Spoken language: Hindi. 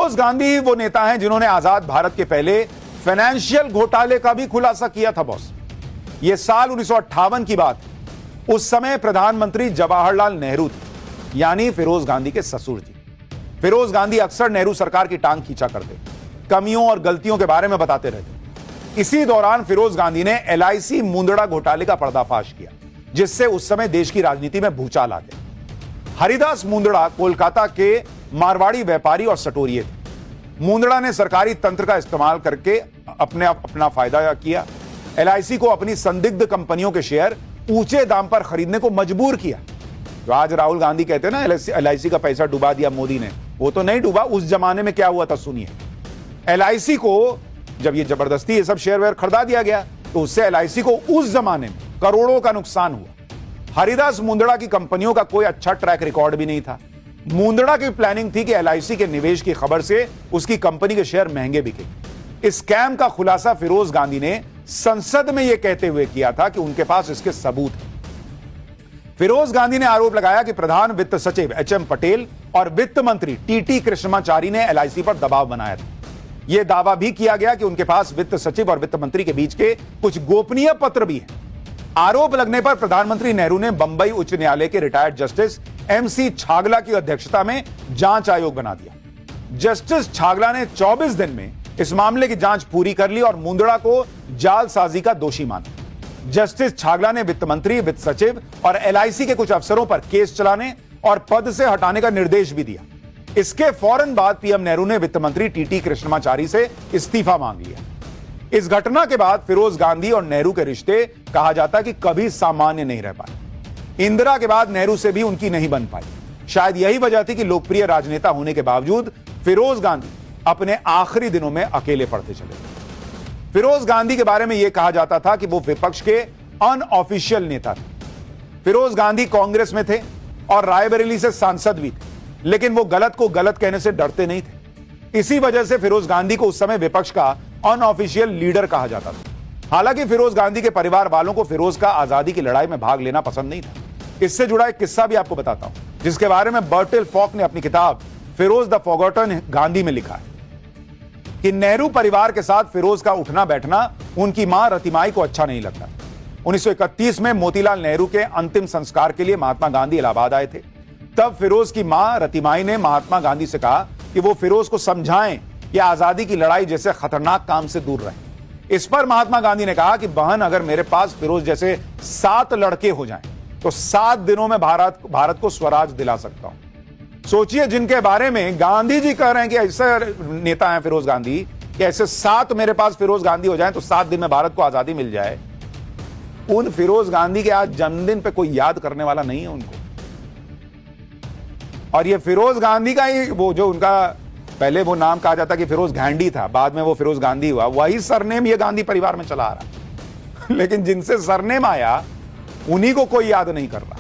फिरोज गांधी वो नेता हैं जिन्होंने आजाद भारत के पहले फाइनेंशियल घोटाले का भी खुलासा किया था बॉस। ये साल 1958 की बात। उस समय प्रधानमंत्री जवाहरलाल नेहरू थे, यानी फिरोज गांधी के ससुर जी। फिरोज गांधी अक्सर नेहरू सरकार की टांग खींचा करते, कमियों और गलतियों के बारे में बताते रहते। इसी दौरान फिरोज गांधी ने LIC मुंदड़ा घोटाले का पर्दाफाश किया, जिससे उस समय देश की राजनीति में भूचाल आ गया। हरिदास मुंदड़ा कोलकाता के मारवाड़ी व्यापारी और सटोरिये थे। मुंदड़ा ने सरकारी तंत्र का इस्तेमाल करके अपना फायदा किया। LIC को अपनी संदिग्ध कंपनियों के शेयर ऊंचे दाम पर खरीदने को मजबूर किया। तो आज राहुल गांधी कहते हैं ना LIC का पैसा डुबा दिया मोदी ने, वो तो नहीं डूबा। उस जमाने में क्या हुआ था सुनिए। LIC को जब ये जबरदस्ती ये सब शेयर वेयर खरीदा दिया गया तो उससे LIC को उस जमाने में करोड़ों का नुकसान हुआ। हरिदास मुंदड़ा की कंपनियों का कोई अच्छा ट्रैक रिकॉर्ड भी नहीं था। मुंदड़ा की प्लानिंग थी कि LIC के निवेश की खबर से उसकी कंपनी के शेयर महंगे बिके। इस स्कैम का खुलासा फिरोज गांधी ने संसद में यह कहते हुए किया था कि उनके पास इसके सबूत हैं। फिरोज गांधी ने आरोप लगाया कि प्रधान वित्त सचिव HM पटेल और वित्त मंत्री TT कृष्णमाचारी ने LIC पर दबाव बनाया था। यह दावा भी किया गया कि उनके पास वित्त सचिव और वित्त मंत्री के बीच के कुछ गोपनीय पत्र भी हैं। आरोप लगने पर प्रधानमंत्री नेहरू ने बंबई उच्च न्यायालय के रिटायर्ड जस्टिस MC छागला की अध्यक्षता में जांच आयोग बना दिया। जस्टिस छागला ने 24 दिन में इस मामले की जांच पूरी कर ली और मुंदड़ा को जालसाजी का दोषी माना। जस्टिस छागला ने वित्त मंत्री, वित्त सचिव और LIC के कुछ अफसरों पर केस चलाने और पद से हटाने का निर्देश भी दिया। इसके फौरन बाद PM नेहरू ने वित्त मंत्री TT कृष्णमाचारी से इस्तीफा मांग लिया। इस घटना के बाद फिरोज गांधी और नेहरू के रिश्ते कहा जाता कि कभी सामान्य नहीं रह पाए। इंदिरा के बाद नेहरू से भी उनकी नहीं बन पाई। शायद यही वजह थी कि लोकप्रिय राजनेता होने के बावजूद फिरोज गांधी अपने आखिरी दिनों में अकेले पड़ते चले। फिरोज गांधी के बारे में यह कहा जाता था कि वो विपक्ष के अनऑफिशियल नेता थे। फिरोज गांधी कांग्रेस में थे और रायबरेली से सांसद भी थे, लेकिन वो गलत को गलत कहने से डरते नहीं थे। इसी वजह से फिरोज गांधी को उस समय विपक्ष का अनऑफिशियल लीडर कहा जाता था। हालांकि फिरोज गांधी के परिवार वालों को फिरोज का आजादी की लड़ाई में भाग लेना पसंद नहीं था। इससे जुड़ा एक किस्सा भी आपको बताता हूं, जिसके बारे में बर्टिल फॉक ने अपनी किताब फिरोज द फॉरगॉटन गांधी में लिखा है कि नेहरू परिवार के साथ फिरोज का उठना बैठना उनकी मां रतिमाई को अच्छा नहीं लगता। 1931 में मोतीलाल नेहरू के अंतिम संस्कार के लिए महात्मा गांधी इलाहाबाद आए थे। तब फिरोज की मां रतिमाई ने महात्मा गांधी से कहा कि वो फिरोज को समझाएं कि आजादी की लड़ाई जैसे खतरनाक काम से दूर रहे। इस पर महात्मा गांधी ने कहा कि बहन, अगर मेरे पास फिरोज जैसे 7 लड़के हो जाएं तो 7 दिनों में भारत को स्वराज दिला सकता हूं। सोचिए, जिनके बारे में गांधी जी कह रहे हैं कि ऐसे नेता हैं फिरोज गांधी कि ऐसे 7 मेरे पास फिरोज गांधी हो जाएं तो 7 दिन में भारत को आजादी मिल जाए। उन फिरोज गांधी के आज जन्मदिन पे कोई याद करने वाला नहीं है उनको। और ये फिरोज गांधी का ही वो जो उनका पहले वो नाम कहा जाता कि फिरोज घांडी था, बाद में वो फिरोज गांधी हुआ, वही सरनेम ये गांधी परिवार में चला आ रहा। लेकिन जिनसे सरनेम आया उन्हीं को कोई याद नहीं कर रहा।